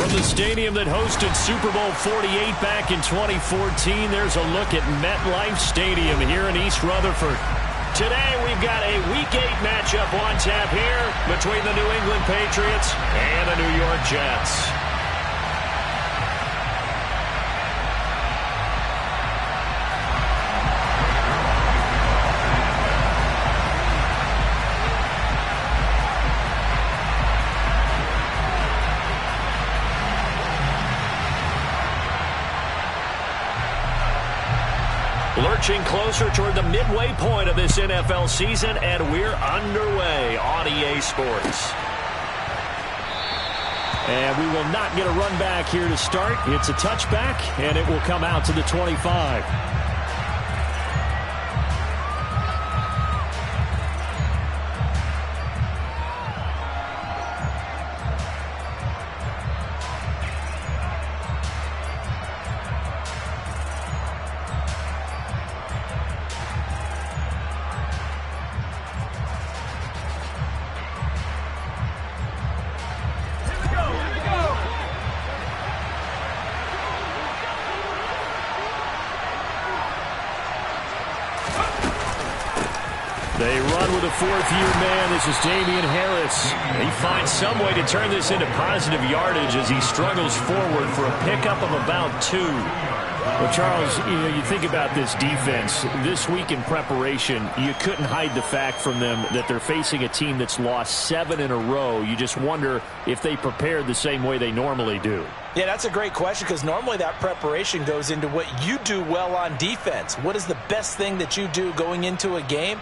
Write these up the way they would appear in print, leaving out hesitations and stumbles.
From the stadium that hosted Super Bowl 48 back in 2014, there's a look at MetLife Stadium here in East Rutherford. Today we've got a Week 8 matchup on tap here between the New England Patriots and the New York Jets. Lurching closer toward the midway point of this NFL season, and we're underway on EA Sports. And we will not get a run back here to start. It's a touchback, and it will come out to the 25. They run with a fourth-year man. This is Damian Harris. He finds some way to turn this into positive yardage as he struggles forward for a pickup of about 2. Well, Charles, you think about this defense. This week in preparation, you couldn't hide the fact from them that they're facing a team that's lost 7 in a row. You just wonder if they prepared the same way they normally do. Yeah, that's a great question because normally that preparation goes into what you do well on defense. What is the best thing that you do going into a game?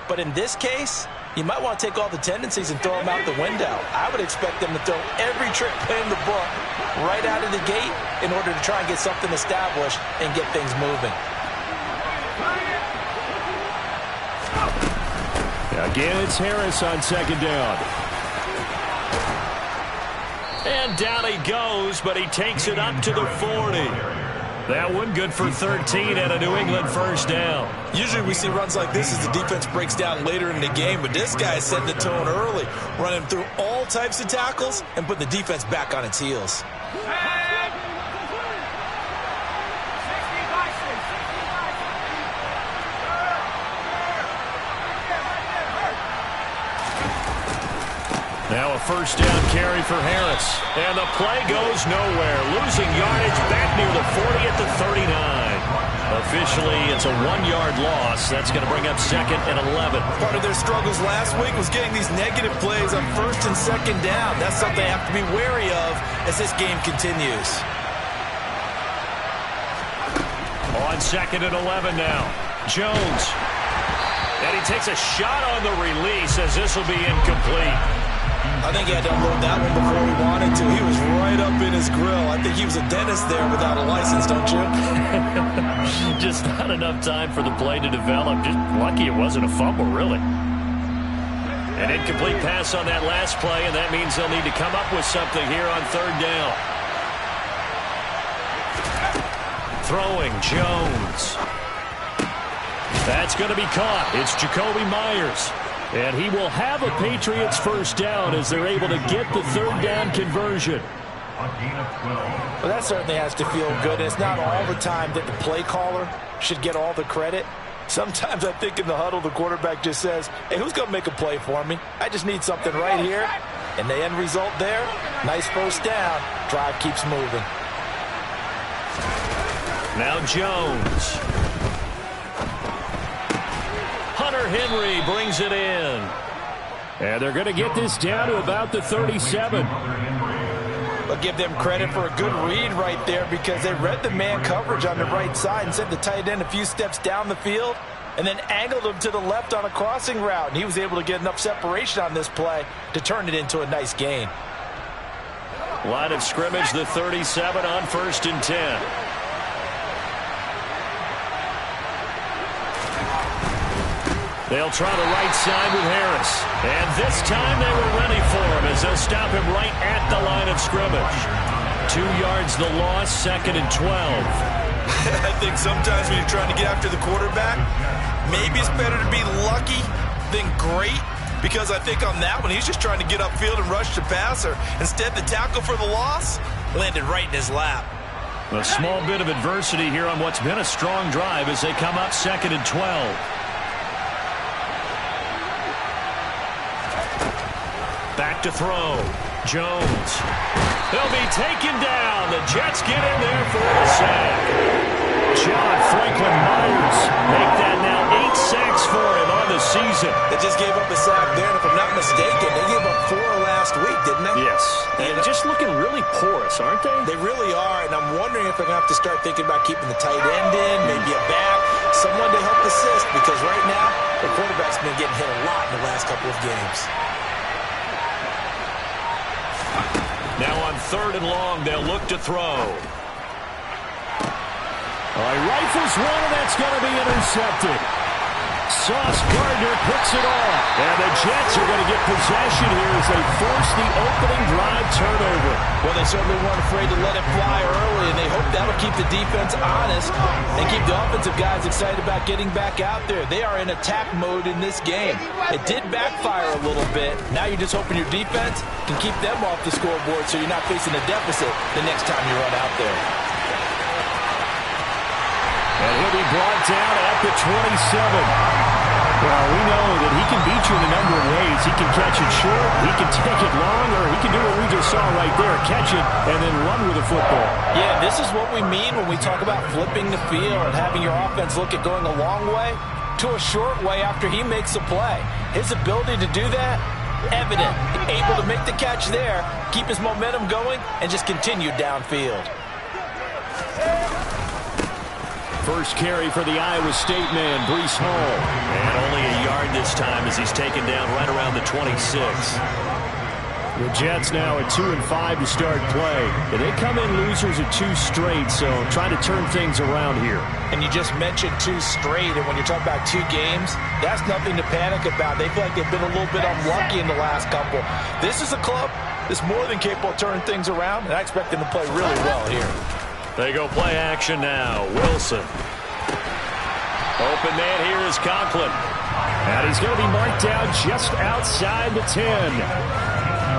But in this case, you might want to take all the tendencies and throw them out the window. I would expect them to throw every trick play in the book right out of the gate in order to try and get something established and get things moving. Again, it's Harris on second down. And down he goes, but he takes it up to the 40. That one good for 13 and a New England first down. Usually we see runs like this as the defense breaks down later in the game, but this guy set the tone early, running through all types of tackles and putting the defense back on its heels. Now a first down carry for Harris. And the play goes nowhere. Losing yardage back near the 40 at the 39. Officially, it's a 1-yard loss. That's going to bring up 2nd and 11. Part of their struggles last week was getting these negative plays on 1st and 2nd down. That's something they have to be wary of as this game continues. On 2nd and 11 now. Jones. And he takes a shot on the release as this will be incomplete. I think he had to unload that one before he wanted to. He was right up in his grill. I think he was a dentist there without a license, don't you? Just not enough time for the play to develop. Just lucky it wasn't a fumble, really. An incomplete pass on that last play, and that means they'll need to come up with something here on 3rd down. Throwing Jones. That's going to be caught. It's Jacoby Myers. And he will have a Patriots first down as they're able to get the 3rd down conversion. Well, that certainly has to feel good. It's not all the time that the play caller should get all the credit. Sometimes I think in the huddle, the quarterback just says, hey, who's going to make a play for me? I just need something right here. And the end result there, nice first down. Drive keeps moving. Now Jones. Hunter Henry brings it in. And they're going to get this down to about the 37. I'll give them credit for a good read right there because they read the man coverage on the right side and sent the tight end a few steps down the field and then angled him to the left on a crossing route. And he was able to get enough separation on this play to turn it into a nice gain. Line of scrimmage, the 37 on 1st and 10. They'll try the right side with Harris. And this time they were ready for him as they'll stop him right at the line of scrimmage. 2 yards the loss, 2nd and 12. I think sometimes when you're trying to get after the quarterback, maybe it's better to be lucky than great. Because I think on that one, he's just trying to get upfield and rush the passer. Instead, the tackle for the loss, Landed right in his lap. A small bit of adversity here on what's been a strong drive as they come up 2nd and 12. Back to throw. Jones. He'll be taken down. The Jets get in there for a sack. John Franklin Myers make that now 8 sacks for him on the season. They just gave up a sack there, and if I'm not mistaken, they gave up 4 last week, didn't they? Yes. And just looking really porous, aren't they? They really are, and I'm wondering if they're going to have to start thinking about keeping the tight end in, maybe a back, someone to help assist, because right now, the quarterback's been getting hit a lot in the last couple of games. Now on 3rd and long, they'll look to throw. Rifles one, and that's going to be intercepted. Sauce Gardner picks it off. And the Jets are going to get possession here as they force the opening drive turnover. Well, they certainly weren't afraid to let it fly early, and they hope that'll keep the defense honest and keep the offensive guys excited about getting back out there. They are in attack mode in this game. It did backfire a little bit. Now you're just hoping your defense can keep them off the scoreboard so you're not facing a deficit the next time you run out there. And he'll be brought down at the 27. Well, we know that he can beat you in a number of ways. He can catch it short, he can take it long, or he can do what we just saw right there, catch it and then run with the football. Yeah, this is what we mean when we talk about flipping the field and having your offense look at going a long way to a short way after he makes a play. His ability to do that, evident. Able to make the catch there, keep his momentum going, and just continue downfield. First carry for the Iowa State man, Breece Hall. And only a yard this time as he's taken down right around the 26. The Jets now at 2-5 to start play. And they come in losers at 2 straight, so trying to turn things around here. And you just mentioned 2 straight, and when you're talking about 2 games, that's nothing to panic about. They feel like they've been a little bit unlucky in the last couple. This is a club that's more than capable of turning things around, and I expect them to play really well here. They go play action now. Wilson. Open man here is Conklin. And he's going to be marked down just outside the 10.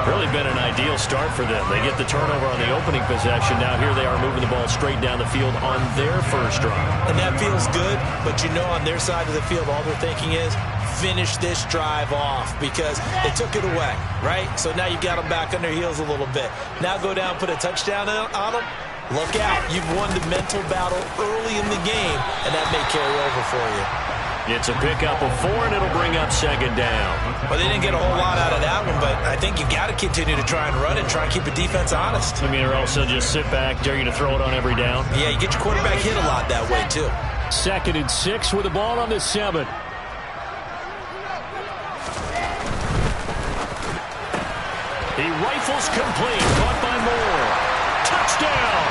Really been an ideal start for them. They get the turnover on the opening possession. Now here they are moving the ball straight down the field on their first drive. And that feels good, but you know on their side of the field all they're thinking is finish this drive off because they took it away, right? So now you've got them back on their heels a little bit. Now go down, put a touchdown on them. Look out. You've won the mental battle early in the game, and that may carry over for you. It's a pickup of 4, and it'll bring up 2nd down. Well, they didn't get a whole lot out of that one, but I think you got to continue to try and run it, try and keep the defense honest. I mean, or also just sit back, dare you to throw it on every down. Yeah, you get your quarterback hit a lot that way, too. 2nd and 6 with the ball on the 7. He rifles complete, caught by Moore. Touchdown!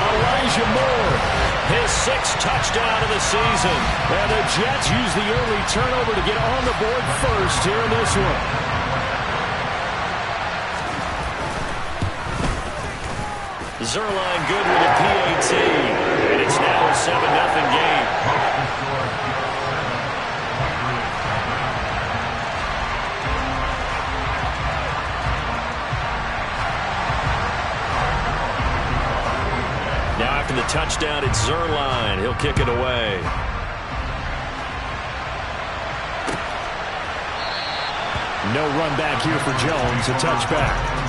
Elijah Moore, his 6th touchdown of the season. And the Jets use the early turnover to get on the board first here in this one. Zerline good with a PAT. And it's now a 7-0 game. Now after the touchdown, it's Zerline. He'll kick it away. No run back here for Jones. A touchback.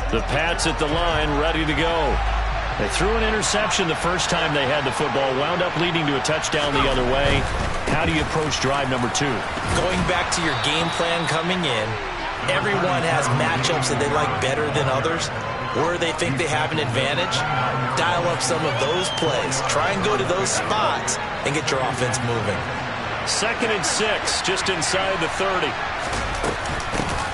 The Pats at the line, ready to go. They threw an interception the first time they had the football, wound up leading to a touchdown the other way. How do you approach drive number 2? Going back to your game plan coming in, everyone has matchups that they like better than others, where they think they have an advantage. Dial up some of those plays. Try and go to those spots and get your offense moving. 2nd and 6, just inside the 30.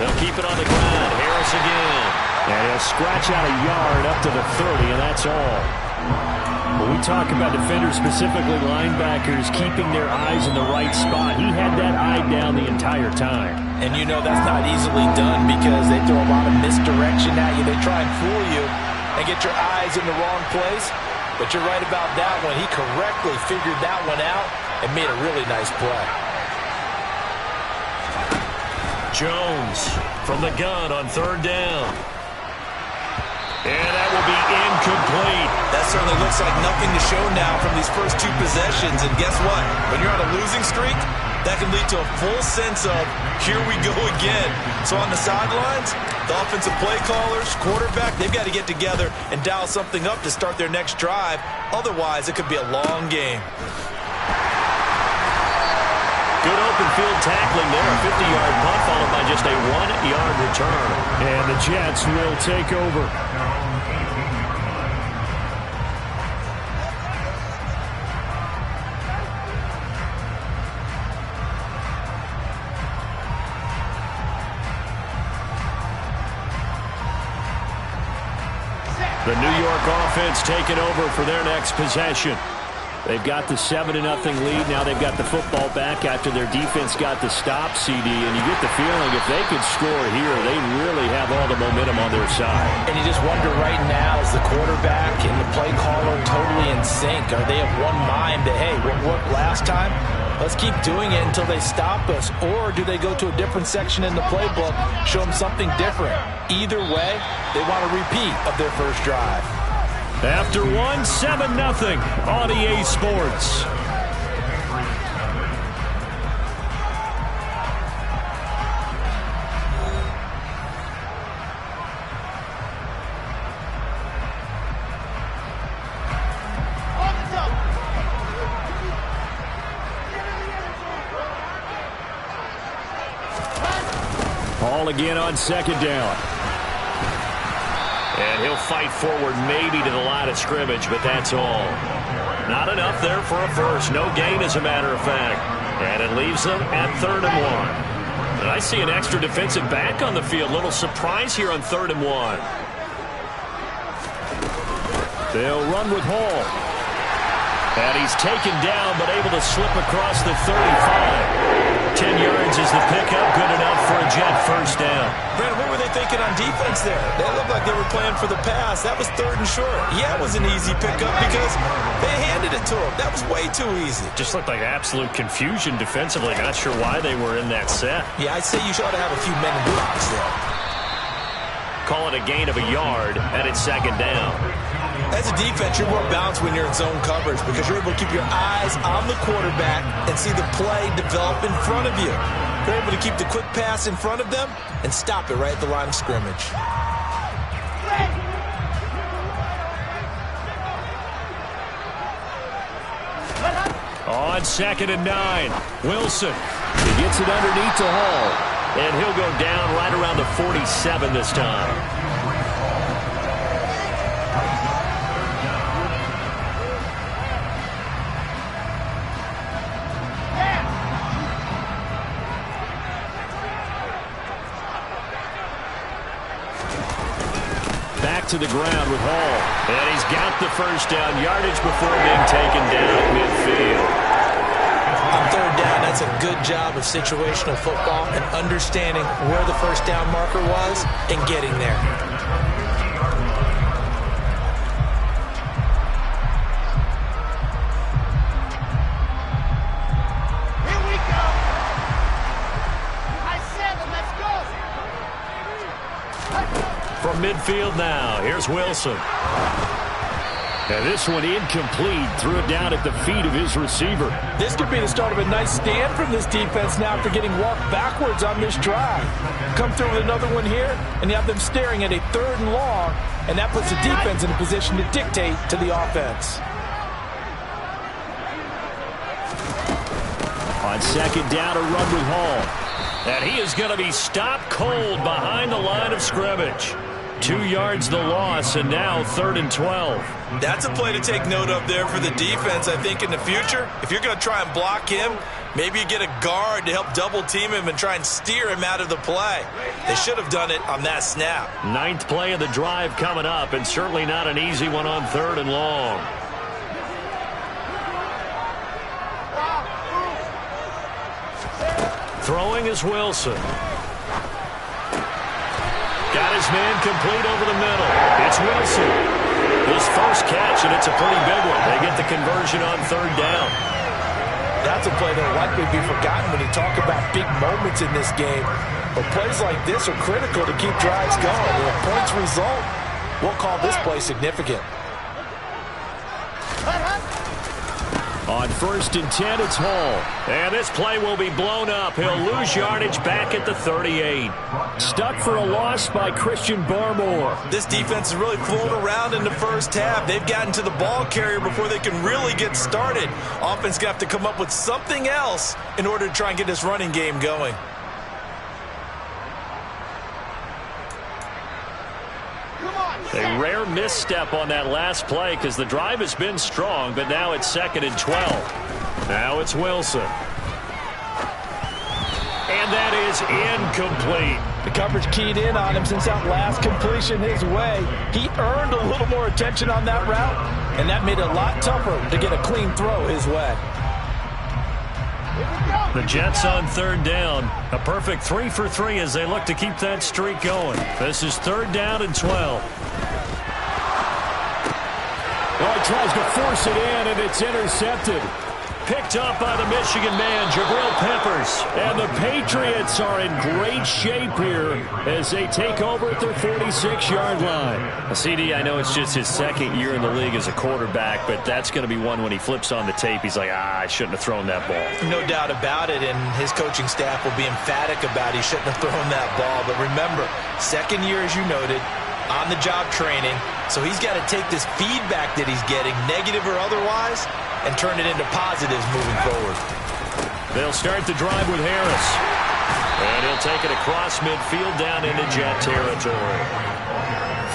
They'll keep it on the ground. Harris again. And he'll scratch out a yard up to the 30, and that's all. When we talk about defenders, specifically linebackers, keeping their eyes in the right spot, he had that eye down the entire time. And you know that's not easily done because they throw a lot of misdirection at you. They try and fool you and get your eyes in the wrong place. But you're right about that one. He correctly figured that one out and made a really nice play. Jones from the gun on 3rd down. And that will be incomplete. That certainly looks like nothing to show now from these first 2 possessions. And guess what? When you're on a losing streak, that can lead to a full sense of, here we go again. So on the sidelines, the offensive play callers, quarterback, they've got to get together and dial something up to start their next drive. Otherwise, it could be a long game. Good open field tackling there. A 50-yard punt followed by just a 1-yard return. And the Jets will take over. The New York offense taking over for their next possession. They've got the 7-0 lead. Now they've got the football back after their defense got the stop, CD. And you get the feeling if they could score here, they really have all the momentum on their side. And you just wonder right now, is the quarterback and the play caller totally in sync? Are they of one mind that, hey, what worked last time? Let's keep doing it until they stop us. Or do they go to a different section in the playbook, show them something different? Either way, they want a repeat of their first drive. After 7-0 on EA Sports. Ball again on 2nd down. And he'll fight forward maybe to the line of scrimmage, but that's all. Not enough there for a first. No gain, as a matter of fact. And it leaves them at 3rd and 1. And I see an extra defensive back on the field. Little surprise here on 3rd and 1. They'll run with Hall. And he's taken down, but able to slip across the 35. 10 yards is the pickup. Good enough for a Jet first down. Brandon, what were they thinking on defense there? They looked like they were playing for the pass. That was 3rd and short. Yeah, it was an easy pickup because they handed it to him. That was way too easy. Just looked like absolute confusion defensively. Not sure why they were in that set. Yeah, I'd say you ought to have a few men in blocks there. Call it a gain of a yard, and it's 2nd down. As a defense, you're more balanced when you're in zone coverage because you're able to keep your eyes on the quarterback and see the play develop in front of you. You're able to keep the quick pass in front of them and stop it right at the line of scrimmage. On 2nd and 9, Wilson. He gets it underneath to Hall. And he'll go down right around the 47 this time. Back to the ground with Hall. And he's got the first down. Yardage before being taken down at midfield. On 3rd down, that's a good job of situational football and understanding where the first down marker was and getting there. Here we go. I said it, let's go. From midfield now, here's Wilson. And this one incomplete. Threw it down at the feet of his receiver. This could be the start of a nice stand from this defense now after getting walked backwards on this drive. Come through with another one here, and you have them staring at a 3rd and long, and that puts the defense in a position to dictate to the offense. On 2nd down, a run with Hall. And he is going to be stopped cold behind the line of scrimmage. 2 yards the loss, and now 3rd and 12. That's a play to take note of there for the defense, I think, in the future. If you're going to try and block him, Maybe you get a guard to help double-team him and try and steer him out of the play. They should have done it on that snap. 9th play of the drive coming up, and certainly not an easy one on 3rd and long. Throwing is Wilson. Got his man complete over the middle. It's Wilson. His first catch, and it's a pretty big one. They get the conversion on 3rd down. That's a play that will likely be forgotten when you talk about big moments in this game. But plays like this are critical to keep drives going. And if points result, we'll call this play significant. On 1st and 10, it's Hall. And this play will be blown up. He'll lose yardage back at the 38. Stuck for a loss by Christian Barmore. This defense is really flown around in the first half. They've gotten to the ball carrier before they can really get started. Offense going to have to come up with something else in order to try and get this running game going. A rare misstep on that last play because the drive has been strong, but now it's 2nd and 12. Now it's Wilson. And that is incomplete. The coverage keyed in on him since that last completion his way. He earned a little more attention on that route, and that made it a lot tougher to get a clean throw his way. The Jets on 3rd down. A perfect 3 for 3 as they look to keep that streak going. This is 3rd down and 12. Oh, he tries to force it in, and it's intercepted. Picked up by the Michigan man, Jabril Peppers. And the Patriots are in great shape here as they take over at their 46-yard line. CD, I know it's just his 2nd year in the league as a quarterback, but that's going to be one when he flips on the tape. He's like, I shouldn't have thrown that ball. No doubt about it, and his coaching staff will be emphatic about he shouldn't have thrown that ball. But remember, 2nd year, as you noted, on-the-job training, so he's got to take this feedback that he's getting, negative or otherwise, and turn it into positives moving forward. They'll start the drive with Harris. And he'll take it across midfield down into Jet territory.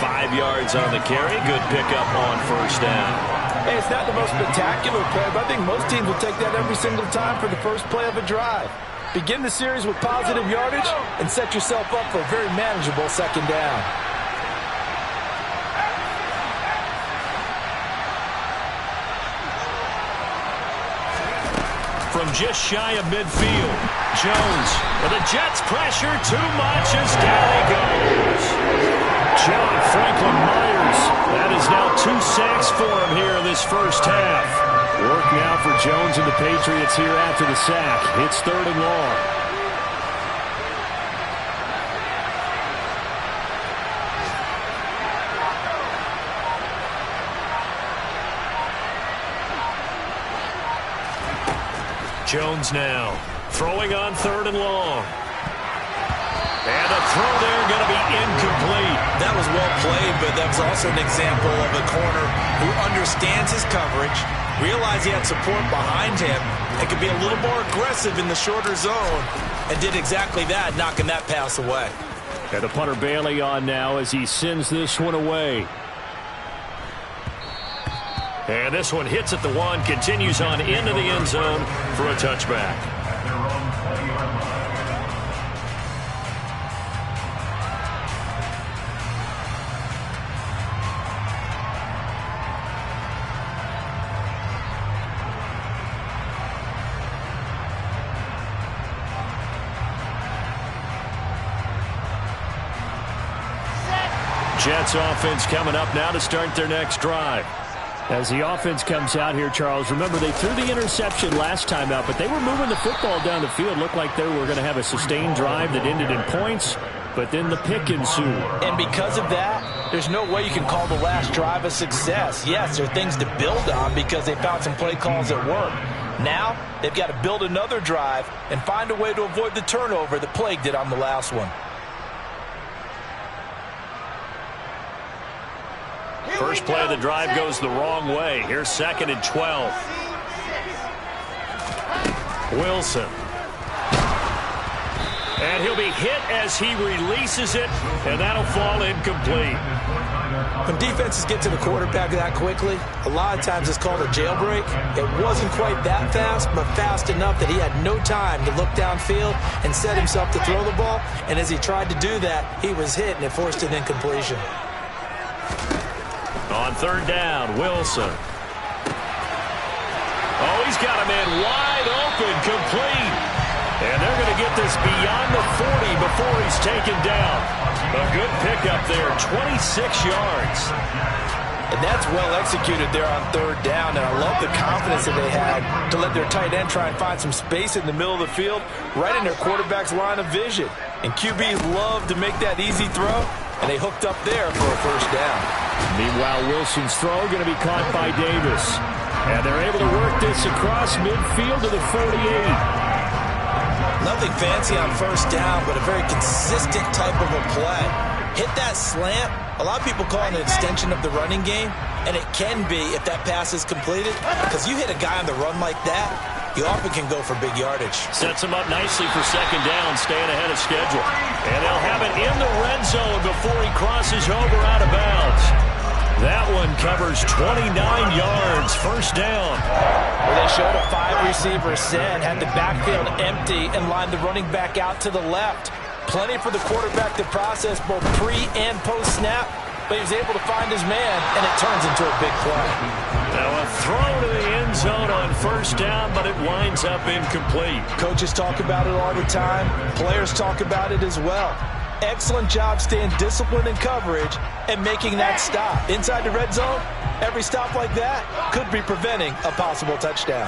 5 yards on the carry. Good pickup on 1st down. Hey, it's not the most spectacular play, but I think most teams will take that every single time for the first play of a drive. Begin the series with positive yardage and set yourself up for a very manageable 2nd down. From just shy of midfield, Jones. But the Jets pressure too much as down he goes. John Franklin Myers. That is now 2 sacks for him here in this first half. Work now for Jones and the Patriots here after the sack. It's 3rd and long. Jones now throwing on 3rd and long. And a throw there going to be incomplete. That was well played, but that was also an example of a corner who understands his coverage, realized he had support behind him, and could be a little more aggressive in the shorter zone, and did exactly that, knocking that pass away. And the punter Bailey on now as he sends this one away. And this one hits at the 1, continues on into the end zone for a touchback. Jets offense coming up now to start their next drive. As the offense comes out here, Charles, remember they threw the interception last time out, but they were moving the football down the field. Looked like they were going to have a sustained drive that ended in points, but then the pick ensued. And because of that, there's no way you can call the last drive a success. Yes, there are things to build on because they found some play calls that work. Now, they've got to build another drive and find a way to avoid the turnover that plagued it on the last one. First play of the drive goes the wrong way. Here's 2nd and 12. Wilson. And he'll be hit as he releases it, and that'll fall incomplete. When defenses get to the quarterback that quickly, a lot of times it's called a jailbreak. It wasn't quite that fast, but fast enough that he had no time to look downfield and set himself to throw the ball. And as he tried to do that, he was hit, and it forced an incompletion. On third down, Wilson. Oh, he's got a man wide open, complete. And they're going to get this beyond the 40 before he's taken down. A good pickup there, 26 yards. And that's well executed there on third down, and I love the confidence that they had to let their tight end try and find some space in the middle of the field, right in their quarterback's line of vision. And QBs love to make that easy throw, and they hooked up there for a first down. Meanwhile, Wilson's throw going to be caught by Davis. And they're able to work this across midfield to the 48. Nothing fancy on first down, but a very consistent type of a play. Hit that slant. A lot of people call it an extension of the running game, and it can be if that pass is completed, because you hit a guy on the run like that, you often can go for big yardage. Sets him up nicely for second down, staying ahead of schedule. And they'll have it in the red zone before he crosses over out of bounds. That one covers 29 yards, first down. Well, they showed a 5-receiver set, had the backfield empty, and lined the running back out to the left. Plenty for the quarterback to process both pre- and post-snap, but he was able to find his man, and it turns into a big play. Now a throw to the end zone on first down, but it winds up incomplete. Coaches talk about it all the time. Players talk about it as well. Excellent job staying disciplined in coverage and making that stop. Inside the red zone, every stop like that could be preventing a possible touchdown.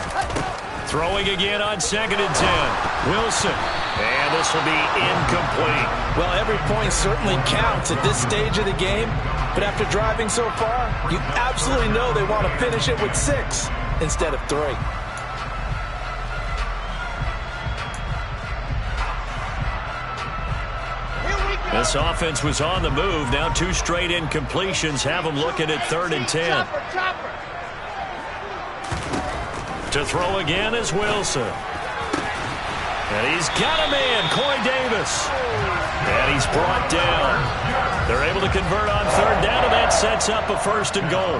Throwing again on 2nd and 10. Wilson. And this will be incomplete. Well, every point certainly counts at this stage of the game. But after driving so far, you absolutely know they want to finish it with 6 instead of 3. This offense was on the move. Now 2 straight incompletions have them looking at 3rd and 10. To throw again is Wilson. And he's got a man, Corey Davis. And he's brought down. They're able to convert on 3rd down, and that sets up a 1st and goal.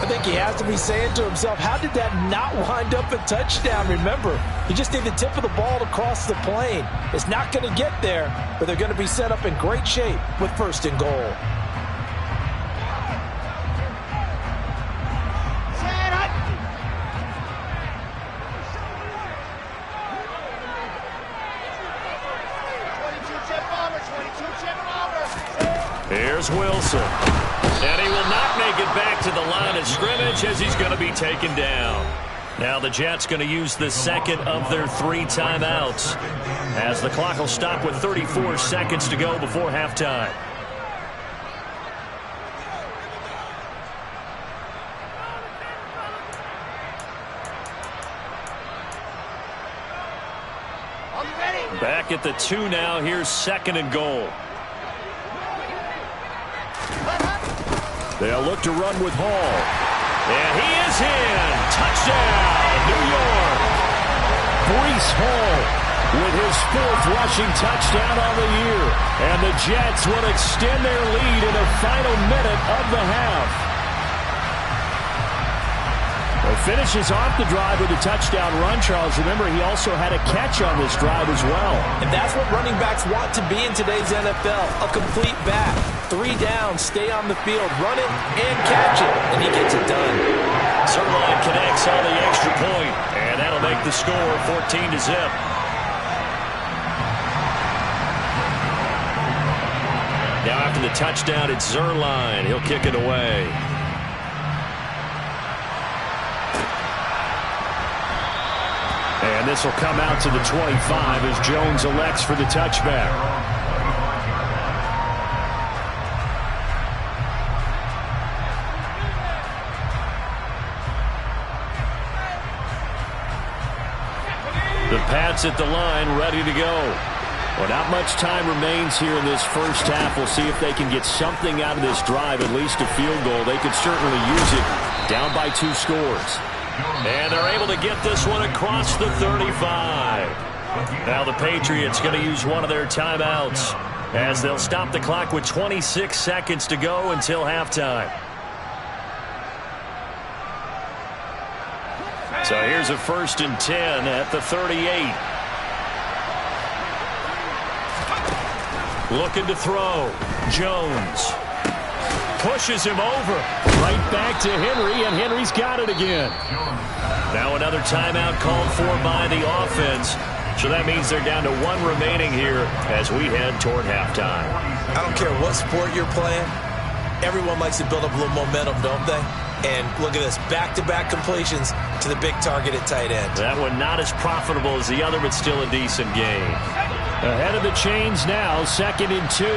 I think he has to be saying to himself, how did that not wind up a touchdown? Remember, you just need the tip of the ball to cross the plane. It's not going to get there, but they're going to be set up in great shape with 1st and goal. Here's Wilson. And he will not make it back to the line of scrimmage as he's going to be taken down. Now the Jets going to use the second of their 3 timeouts as the clock will stop with 34 seconds to go before halftime. Back at the 2 now. Here's 2nd and goal. They'll look to run with Hall. And he is in. Touchdown, New York. Breece Hall with his 4th rushing touchdown on the year. And the Jets will extend their lead in the final minute of the half. Finishes off the drive with a touchdown run, Charles. Remember, he also had a catch on this drive as well. And that's what running backs want to be in today's NFL, a complete back. 3 down, stay on the field, run it, and catch it, and he gets it done. Zerline connects on the extra point, and that'll make the score 14-0. Now after the touchdown, it's Zerline. He'll kick it away. And this will come out to the 25 as Jones elects for the touchback. The Pats at the line, ready to go. Well, not much time remains here in this first half. We'll see if they can get something out of this drive, at least a field goal. They could certainly use it, down by 2 scores. And they're able to get this one across the 35. Now the Patriots going to use one of their timeouts as they'll stop the clock with 26 seconds to go until halftime. So here's a 1st and 10 at the 38. Looking to throw. Jones pushes him over. Right back to Henry, and Henry's got it again. Now another timeout called for by the offense. So that means they're down to 1 remaining here as we head toward halftime. I don't care what sport you're playing. Everyone likes to build up a little momentum, don't they? And look at this, back-to-back completions to the big target at tight end. That one not as profitable as the other, but still a decent game. Ahead of the chains now, 2nd and 2.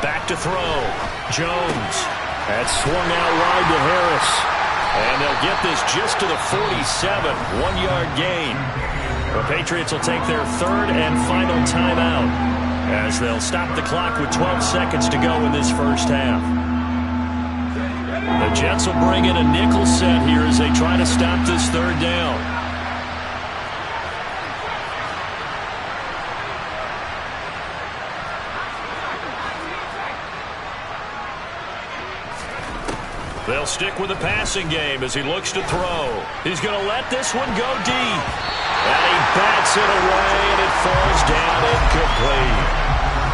Back to throw. Jones. That's swung out wide to Harris. And they'll get this just to the 47. 1-yard gain. The Patriots will take their 3rd and final timeout as they'll stop the clock with 12 seconds to go in this first half. The Jets will bring in a nickel set here as they try to stop this 3rd down. They'll stick with the passing game as he looks to throw. He's going to let this one go deep. And he bats it away, and it falls down incomplete.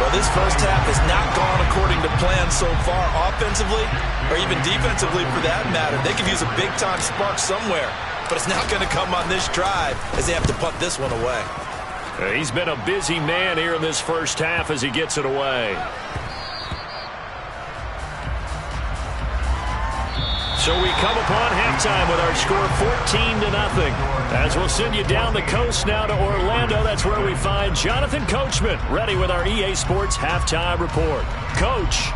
Well, this first half has not gone according to plan so far, offensively or even defensively for that matter. They could use a big-time spark somewhere, but it's not going to come on this drive as they have to punt this one away. He's been a busy man here in this first half as he gets it away. So we come upon halftime with our score 14-0. As we'll send you down the coast now to Orlando, that's where we find Jonathan Coachman ready with our EA Sports Halftime Report. Coach.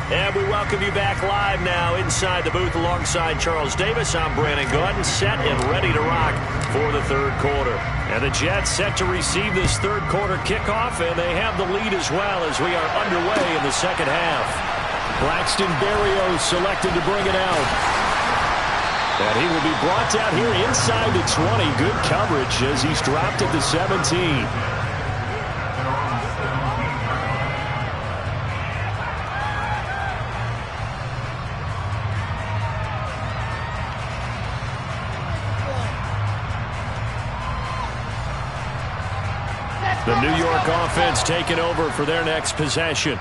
And we welcome you back live now inside the booth alongside Charles Davis. I'm Brandon Gordon, set and ready to rock for the 3rd quarter. And the Jets set to receive this 3rd quarter kickoff, and they have the lead as well as we are underway in the 2nd half. Braxton Berrios selected to bring it out. And he will be brought down here inside the 20. Good coverage as he's dropped at the 17. The New York offense taking over for their next possession.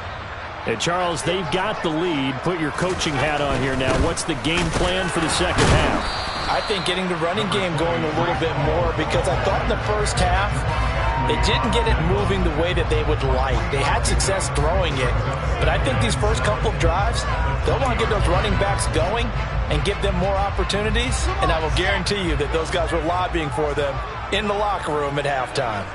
And Charles, they've got the lead. Put your coaching hat on here now. What's the game plan for the 2nd half? I think getting the running game going a little bit more, because I thought in the first half they didn't get it moving the way that they would like. They had success throwing it, but I think these first couple of drives, they'll want to get those running backs going and give them more opportunities, and I will guarantee you that those guys were lobbying for them in the locker room at halftime.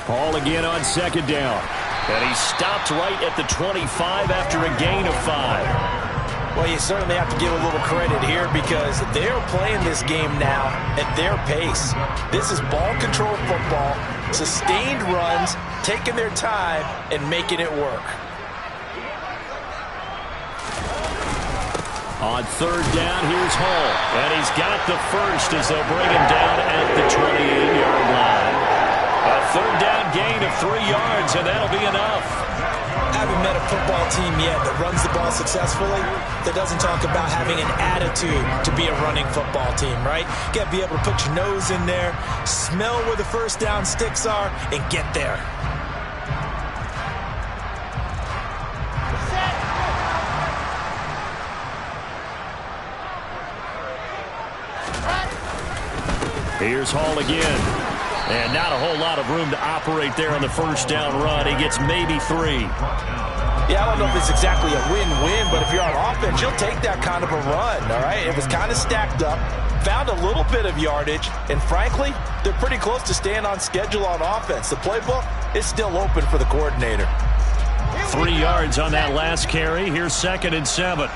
Hall again on 2nd down. And he stopped right at the 25 after a gain of 5. Well, you certainly have to give a little credit here because they're playing this game now at their pace. This is ball control football, sustained runs, taking their time and making it work. On 3rd down, here's Hall. And he's got the first as they'll bring him down at the 28-yard line. A 3rd down gain of 3 yards, and that'll be enough. I haven't met a football team yet that runs the ball successfully that doesn't talk about having an attitude to be a running football team, right? You got to be able to put your nose in there, smell where the first down sticks are, and get there. Here's Hall again. And not a whole lot of room to operate there on the first down run. He gets maybe 3. Yeah, I don't know if it's exactly a win-win, but if you're on offense, you'll take that kind of a run, all right? It was kind of stacked up. found a little bit of yardage, and frankly, they're pretty close to staying on schedule on offense. The playbook is still open for the coordinator. 3 yards on that last carry. Here's 2nd and 7.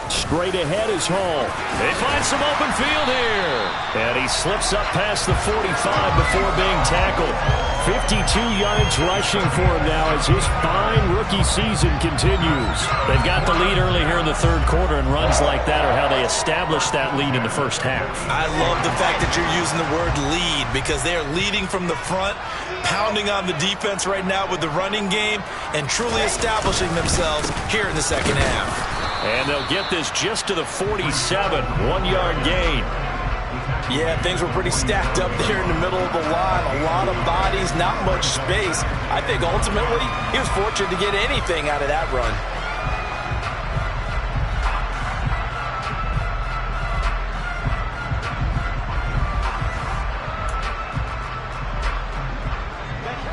Straight ahead is Hall. They find some open field here. And he slips up past the 45 before being tackled. 52 yards rushing for him now as his fine rookie season continues. They've got the lead early here in the 3rd quarter, and runs like that are how they establish that lead in the first half. I love the fact that you're using the word lead because they are leading from the front, pounding on the defense right now with the running game, and truly establishing themselves here in the 2nd half. And they'll get this just to the 47, 1-yard gain. Yeah, things were pretty stacked up there in the middle of the line. A lot of bodies, not much space. I think ultimately he was fortunate to get anything out of that run.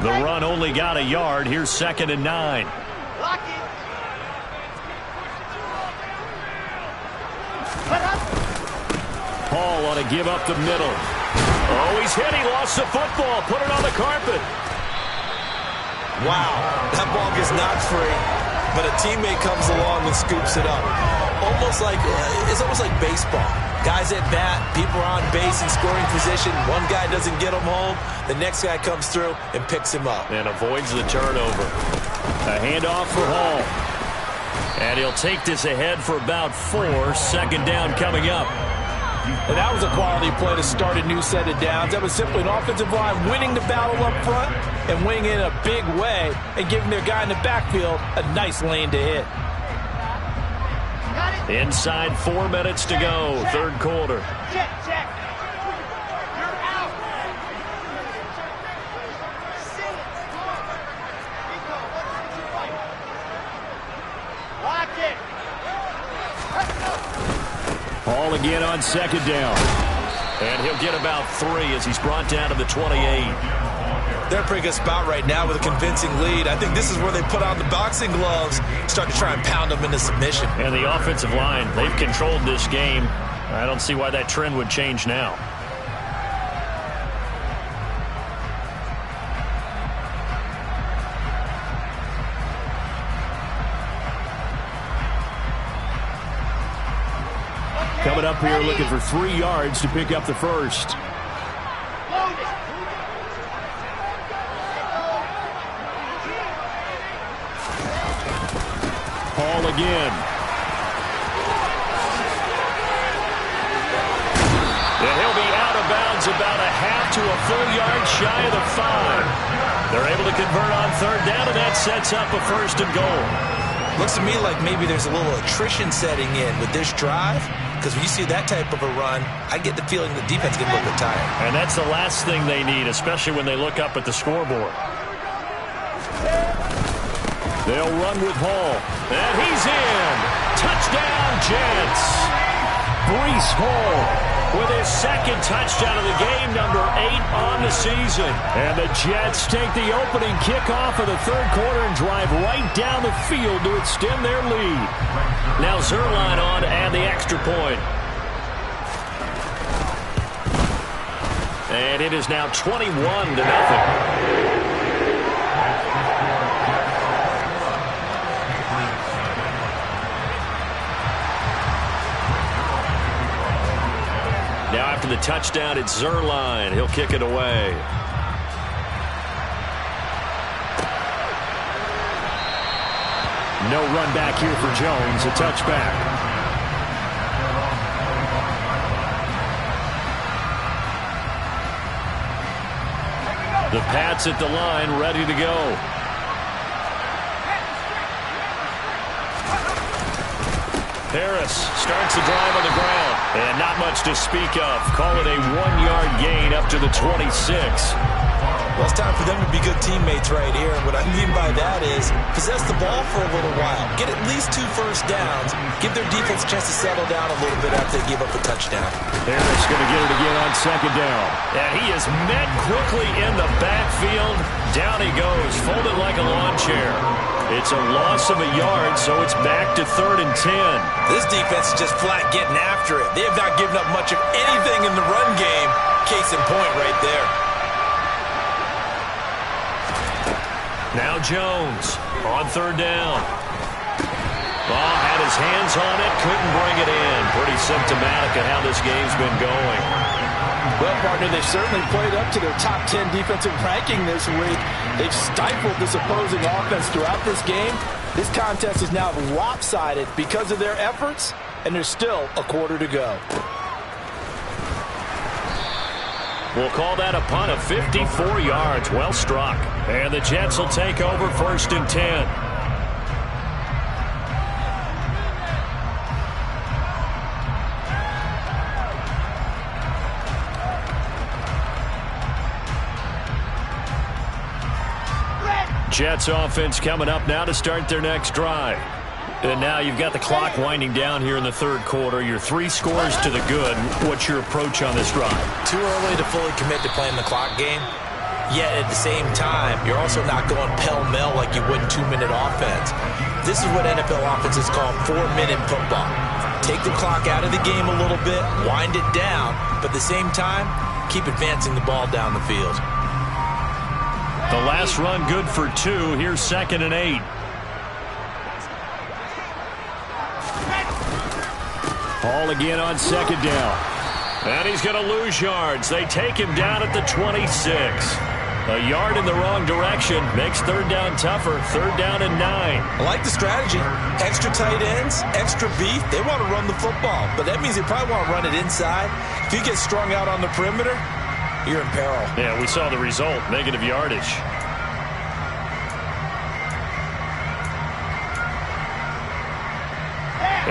The run only got a yard. Here's 2nd and 9. Lock it. Hall on a give up the middle. Oh, he's hit. He lost the football. Put it on the carpet. Wow, that ball gets knocked free, but a teammate comes along and scoops it up. It's almost like baseball. Guys at bat, people are on base in scoring position. One guy doesn't get him home. The next guy comes through and picks him up. And avoids the turnover. A handoff for Hall. And he'll take this ahead for about 4. 2nd down coming up. And that was a quality play to start a new set of downs. That was simply an offensive line winning the battle up front and winning it in a big way and giving their guy in the backfield a nice lane to hit. Inside 4 minutes to go, 3rd quarter. Check, check. You're out. Sit. Nico, what did you fight? Lock it. Let's go. Hall again on 2nd down. And he'll get about 3 as he's brought down to the 28. They're in a pretty good spot right now with a convincing lead. I think this is where they put on the boxing gloves, start to try and pound them into submission. And the offensive line, they've controlled this game. I don't see why that trend would change now. Coming up here looking for 3 yards to pick up the first. Hall again. And he'll be out of bounds about a half to a full yard shy of the 5. They're able to convert on 3rd down, and that sets up a 1st and goal. Looks to me like maybe there's a little attrition setting in with this drive, because when you see that type of a run, I get the feeling the defense gets a little bit tired. And that's the last thing they need, especially when they look up at the scoreboard. They'll run with Hall. And he's in. Touchdown, Jets. Breece Hall with his 2nd touchdown of the game, number 8 on the season. And the Jets take the opening kickoff of the 3rd quarter and drive right down the field to extend their lead. Now Zerline on to add the extra point. And it is now 21-0. Now after the touchdown, it's Zerline. He'll kick it away. No run back here for Jones. A touchback. The Pats at the line, ready to go. Harris starts the drive on the ground. And not much to speak of. Call it a 1-yard gain up to the 26. Well, it's time for them to be good teammates right here. And what I mean by that is possess the ball for a little while. Get at least 2 first downs. Give their defense a chance to settle down a little bit after they give up a touchdown. Harris going to get it again on 2nd down. And he is met quickly in the backfield. Down he goes, folded like a lawn chair. It's a loss of a yard, so it's back to 3rd and 10. This defense is just flat getting after it. They have not given up much of anything in the run game. Case in point right there. Now Jones on 3rd down. Ball had his hands on it, couldn't bring it in. Pretty symptomatic of how this game's been going. Well, partner, they've certainly played up to their top 10 defensive ranking this week. They've stifled this opposing offense throughout this game. This contest is now lopsided because of their efforts, and there's still a quarter to go. We'll call that a punt of 54 yards. Well struck. And the Jets will take over 1st and 10. Jets offense coming up now to start their next drive. And now you've got the clock winding down here in the 3rd quarter. Your 3 scores to the good. What's your approach on this drive? Too early to fully commit to playing the clock game. Yet at the same time, you're also not going pell-mell like you would in 2-minute offense. This is what NFL offenses call 4-minute football. Take the clock out of the game a little bit, wind it down, but at the same time, keep advancing the ball down the field. The last run good for 2. Here's 2nd and 8. Ball again on 2nd down. And he's going to lose yards. They take him down at the 26. A yard in the wrong direction makes 3rd down tougher. 3rd down and 9. I like the strategy. Extra tight ends, extra beef. They want to run the football, but that means they probably want to run it inside. If you get strung out on the perimeter, you're in peril. Yeah, we saw the result. Negative yardage.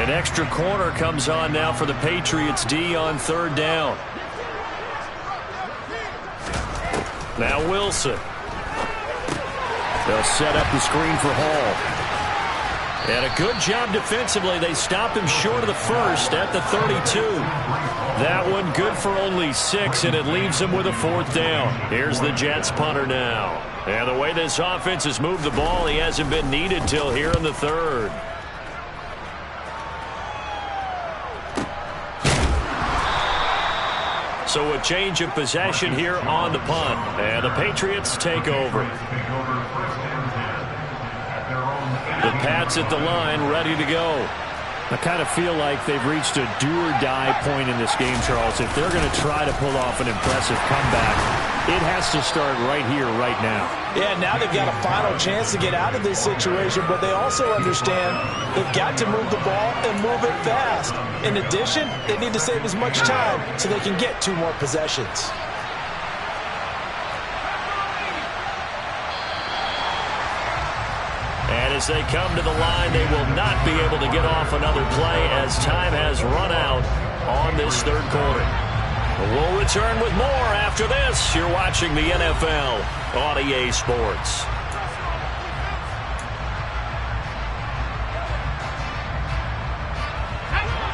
An extra corner comes on now for the Patriots D on 3rd down. Now Wilson. They'll set up the screen for Hall. And a good job defensively. They stop him short of the 1st at the 32. That one good for only 6, and it leaves him with a 4th down. Here's the Jets punter now. And the way this offense has moved the ball, he hasn't been needed till here in the 3rd. So a change of possession here on the punt. And the Patriots take over. The Pats at the line, ready to go. I kind of feel like they've reached a do-or-die point in this game, Charles. If they're going to try to pull off an impressive comeback, it has to start right here, right now. Yeah, now they've got a final chance to get out of this situation, but they also understand they've got to move the ball and move it fast. In addition, they need to save as much time so they can get 2 more possessions. And as they come to the line, they will not be able to get off another play as time has run out on this 3rd quarter. We'll return with more after this. You're watching the NFL on EA Sports.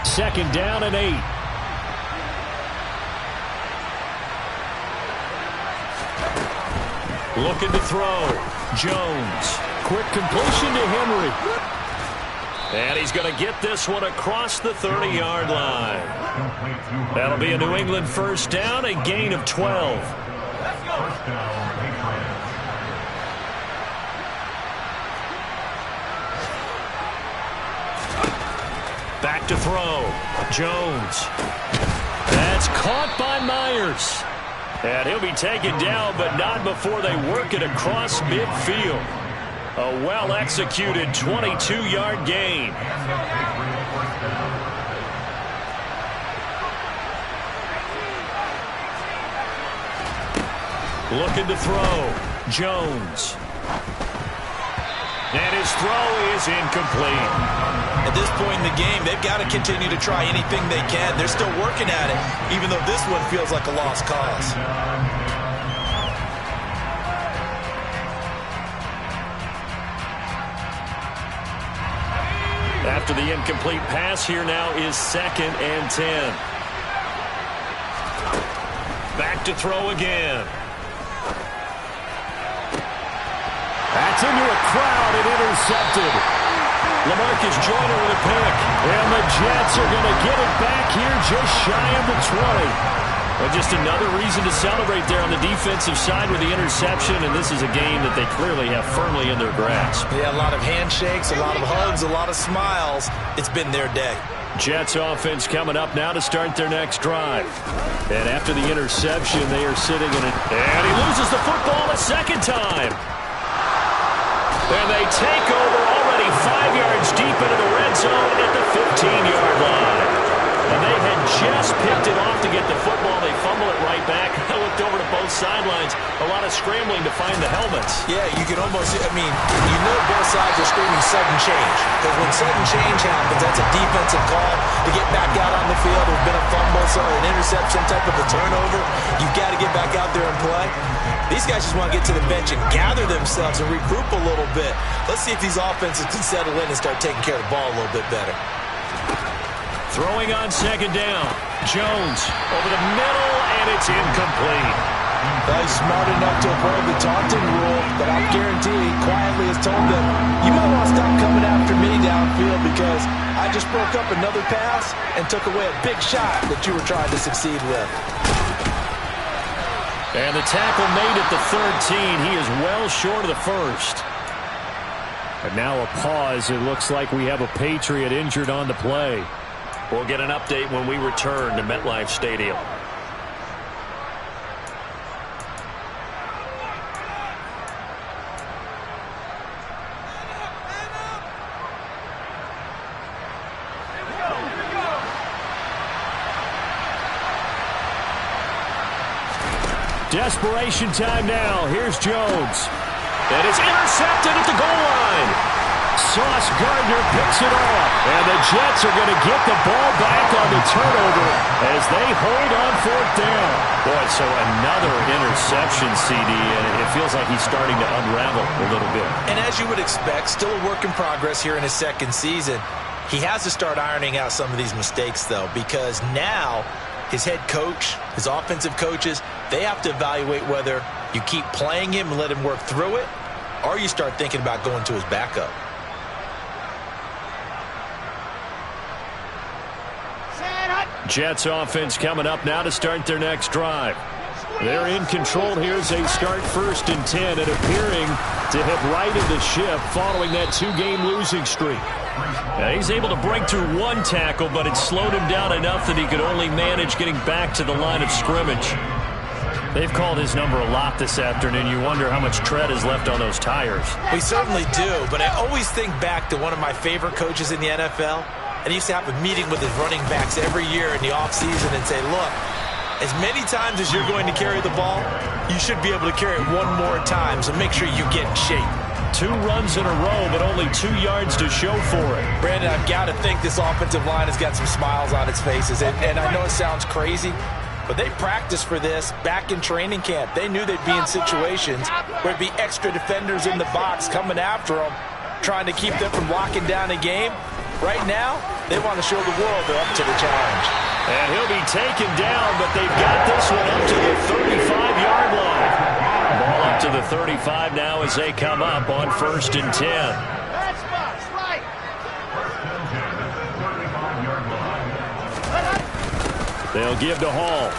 Second down and 8. Looking to throw. Jones. Quick completion to Henry. And he's going to get this one across the 30-yard line. That'll be a New England 1st down, a gain of 12. Back to throw. Jones. That's caught by Myers. And he'll be taken down, but not before they work it across midfield. A well-executed 22-yard gain. Looking to throw. Jones. And his throw is incomplete. At this point in the game, they've got to continue to try anything they can. They're still working at it, even though this one feels like a lost cause. After the incomplete pass, here now is 2nd and 10. Back to throw again. Back Gets into a crowd and intercepted. LaMarcus Joyner with a pick. And the Jets are going to get it back here just shy of the 20. Well, just another reason to celebrate there on the defensive side with the interception, and this is a game that they clearly have firmly in their grasp. Yeah, a lot of handshakes, a lot of hugs, a lot of smiles. It's been their day. Jets offense coming up now to start their next drive. And after the interception, they are sitting in it. And he loses the football a second time. And they take over already 5 yards deep into the red zone at the 15-yard line. And they had just picked it off to get the football. They fumble it right back. I looked over to both sidelines. A lot of scrambling to find the helmets. Yeah, you can almost, you know both sides are screaming sudden change. Because when sudden change happens, that's a defensive call to get back out on the field. There's been a fumble, so an interception, type of a turnover. You've got to get back out there and play. These guys just want to get to the bench and gather themselves and regroup a little bit. Let's see if these offenses can settle in and start taking care of the ball a little bit better. Throwing on second down. Jones over the middle, and it's incomplete. He's smart enough to avoid the taunting rule, but I guarantee he quietly has told them, you might want to stop coming after me downfield because I just broke up another pass and took away a big shot that you were trying to succeed with. And the tackle made at the 13. He is well short of the first. And now a pause. It looks like we have a Patriot injured on the play. We'll get an update when we return to MetLife Stadium. Desperation time now. Here's Jones. And it's intercepted at the goal line. Sauce Gardner picks it off. And the Jets are going to get the ball back on the turnover as they hold on fourth down. Boy, so another interception, CD, and it feels like he's starting to unravel a little bit. And as you would expect, still a work in progress here in his second season. He has to start ironing out some of these mistakes, though, because now his head coach, his offensive coaches, they have to evaluate whether you keep playing him and let him work through it, or you start thinking about going to his backup. Jets offense coming up now to start their next drive. They're in control here as they start 1st and 10 and appearing to have righted the ship following that 2-game losing streak. Now he's able to break through one tackle, but it slowed him down enough that he could only manage getting back to the line of scrimmage. They've called his number a lot this afternoon. You wonder how much tread is left on those tires. We certainly do, but I always think back to one of my favorite coaches in the NFL. And he used to have a meeting with his running backs every year in the offseason and say, look, as many times as you're going to carry the ball, you should be able to carry it one more time, so make sure you get in shape. 2 runs in a row, but only 2 yards to show for it. Brandon, I've got to think this offensive line has got some smiles on its faces. And I know it sounds crazy, but they practiced for this back in training camp. They knew they'd be in situations where it'd be extra defenders in the box coming after them, trying to keep them from locking down a game. Right now, they want to show the world they're up to the challenge. And he'll be taken down, but they've got this one up to the 35-yard line. Ball up to the 35 now as they come up on 1st and 10. They'll give to Hall.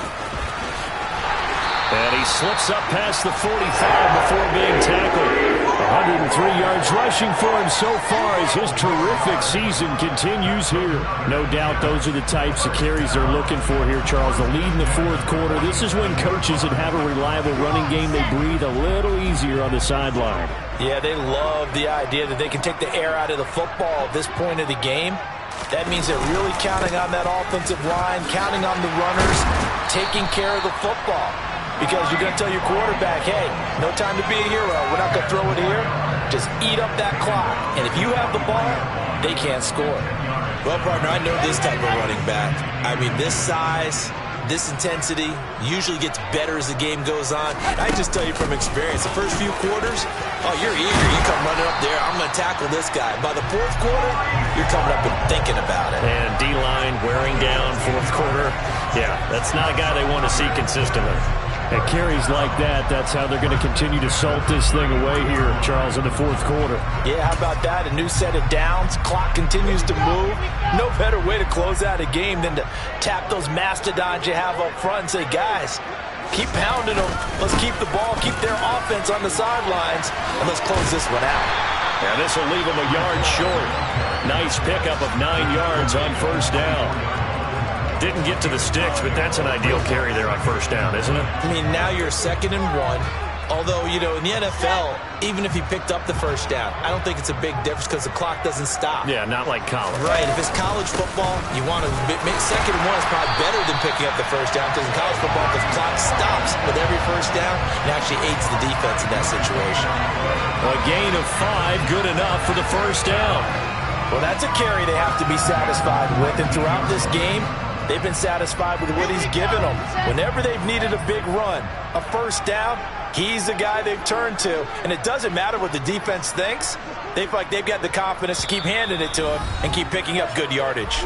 And he slips up past the 45 before being tackled. 103 yards rushing for him so far as his terrific season continues here. No doubt those are the types of carries they're looking for here, Charles. The lead in the 4th quarter. This is when coaches that have a reliable running game, they breathe a little easier on the sideline. Yeah, they love the idea that they can take the air out of the football at this point of the game. That means they're really counting on that offensive line, counting on the runners, taking care of the football. Because you're going to tell your quarterback, hey, no time to be a hero. We're not going to throw it here. Just eat up that clock. And if you have the ball, they can't score. Well, partner, I know this type of running back. I mean, this size, this intensity usually gets better as the game goes on. I just tell you from experience, the first few quarters, oh, you're eager. You come running up there. I'm going to tackle this guy. By the 4th quarter, you're coming up and thinking about it. And D-line wearing down 4th quarter. Yeah, that's not a guy they want to see consistently. And carries like that, that's how they're going to continue to salt this thing away here, Charles, in the fourth quarter. Yeah, how about that? A new set of downs. Clock continues to move. No better way to close out a game than to tap those mastodons you have up front and say, guys, keep pounding them. Let's keep the ball, keep their offense on the sidelines, and let's close this one out. Yeah, this will leave them a yard short. Nice pickup of 9 yards on first down. Didn't get to the sticks, but that's an ideal carry there on first down, isn't it? I mean, now you're 2nd and 1. Although, you know, in the NFL, even if you picked up the first down, I don't think it's a big difference because the clock doesn't stop. Yeah, not like college. Right. If it's college football, you want to make 2nd and 1 is probably better than picking up the first down because in college football, the clock stops with every first down and actually aids the defense in that situation. A gain of 5, good enough for the first down. Well, that's a carry they have to be satisfied with, and throughout this game, they've been satisfied with what he's given them. Whenever they've needed a big run, a first down, he's the guy they've turned to. And it doesn't matter what the defense thinks. They feel like they've got the confidence to keep handing it to him and keep picking up good yardage.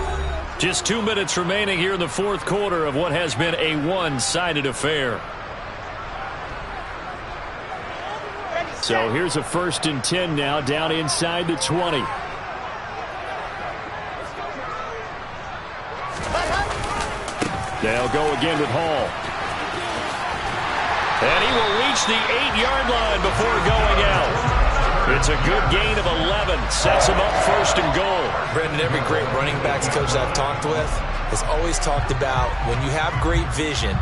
Just 2 minutes remaining here in the fourth quarter of what has been a one-sided affair. So here's a 1st and 10 now, down inside the 20. They'll go again with Hall. And he will reach the 8-yard line before going out. It's a good gain of 11. Sets him up 1st and goal. Brendan, every great running backs coach I've talked with has always talked about when you have great vision,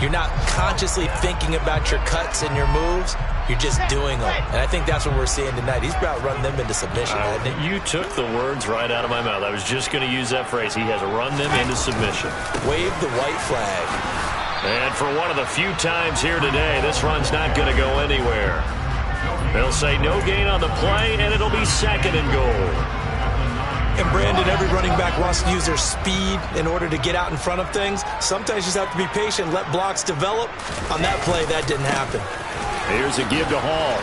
you're not consciously thinking about your cuts and your moves. You're just doing them. And I think that's what we're seeing tonight. He's about running them into submission, hasn't he? You took the words right out of my mouth. I was just going to use that phrase. He has run them into submission. Wave the white flag. And for one of the few times here today, this run's not going to go anywhere. They'll say no gain on the play, and it'll be 2nd and goal. And Brandon, every running back wants to use their speed in order to get out in front of things. Sometimes you just have to be patient, let blocks develop. On that play, that didn't happen. Here's a give to Hall.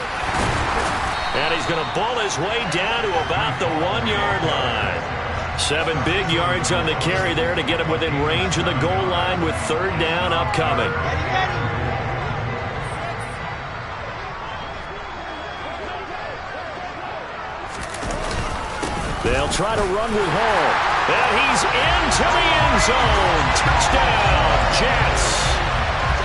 And he's going to bull his way down to about the 1-yard line. 7 big yards on the carry there to get him within range of the goal line with 3rd down upcoming. They'll try to run with Hall. And he's into the end zone. Touchdown, Jets.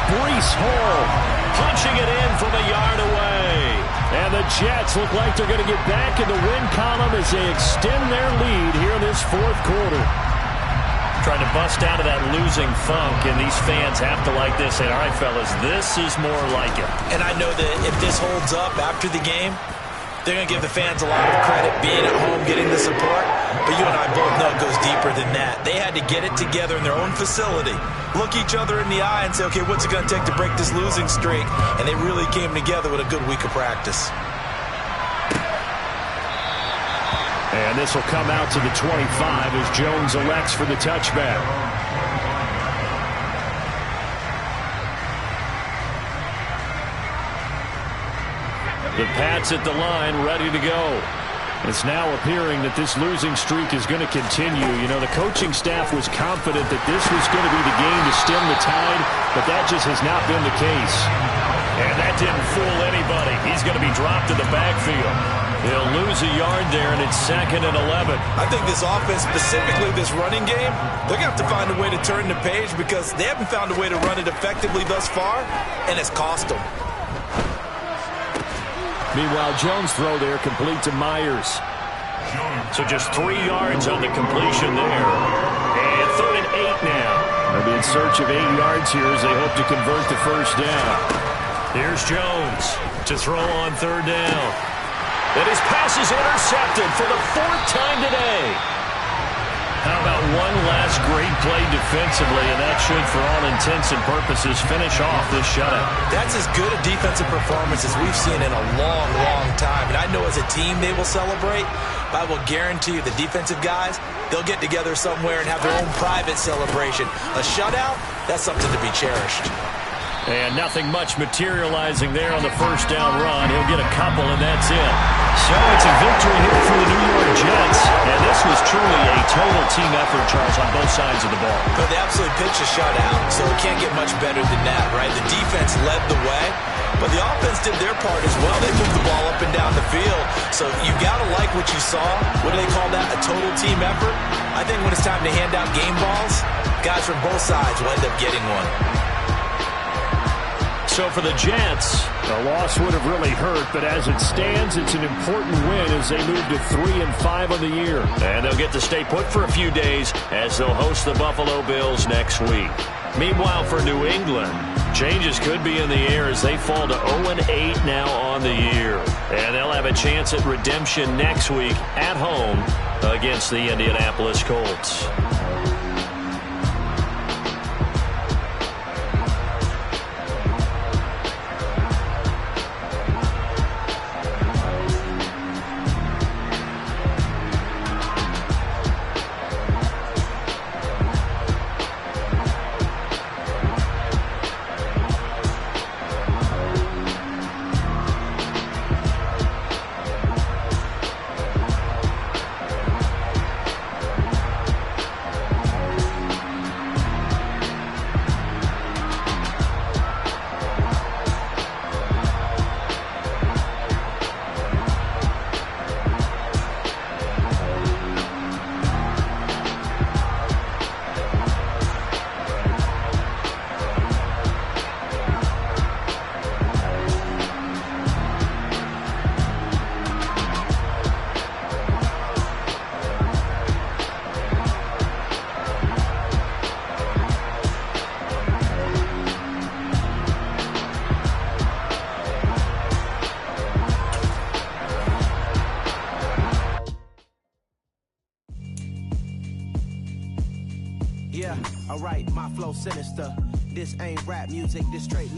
Breece Hall punching it in from a yard away. And the Jets look like they're going to get back in the win column as they extend their lead here in this fourth quarter. Trying to bust out of that losing funk, and these fans have to like this. Say, all right, fellas, this is more like it. And I know that if this holds up after the game, they're going to give the fans a lot of credit being at home, getting the support. But you and I both know it goes deeper than that. They had to get it together in their own facility, look each other in the eye and say, okay, what's it going to take to break this losing streak? And they really came together with a good week of practice. And this will come out to the 25 as Jones elects for the touchback. The Pats at the line, ready to go. It's now appearing that this losing streak is going to continue. You know, the coaching staff was confident that this was going to be the game to stem the tide, but that just has not been the case. And that didn't fool anybody. He's going to be dropped in the backfield. He'll lose a yard there, and it's 2nd and 11. I think this offense, specifically this running game, they're going to have to find a way to turn the page because they haven't found a way to run it effectively thus far, and it's cost them. Meanwhile, Jones' throw there complete to Myers. So just 3 yards on the completion there. And 3rd and 8 now. They'll be in search of 8 yards here as they hope to convert the first down. Here's Jones to throw on 3rd down. And his pass is intercepted for the 4th time today. How about one last great play defensively, and that should, for all intents and purposes, finish off this shutout. That's as good a defensive performance as we've seen in a long, long time. And I know as a team they will celebrate, but I will guarantee you the defensive guys, they'll get together somewhere and have their own private celebration. A shutout, that's something to be cherished. And nothing much materializing there on the first down run. He'll get a couple, and that's it. So it's a victory here for the New York Jets, and this was truly a total team effort, Charles, on both sides of the ball. But they absolutely pitched a shutout, so it can't get much better than that, right? The defense led the way, but the offense did their part as well. They moved the ball up and down the field, so you got to like what you saw. What do they call that? A total team effort? I think when it's time to hand out game balls, guys from both sides will end up getting one. So for the Jets, the loss would have really hurt, but as it stands, it's an important win as they move to 3-5 on the year. And they'll get to stay put for a few days as they'll host the Buffalo Bills next week. Meanwhile, for New England, changes could be in the air as they fall to 0-8 now on the year. And they'll have a chance at redemption next week at home against the Indianapolis Colts. Yeah, alright, my flow sinister. This ain't rap music, this straight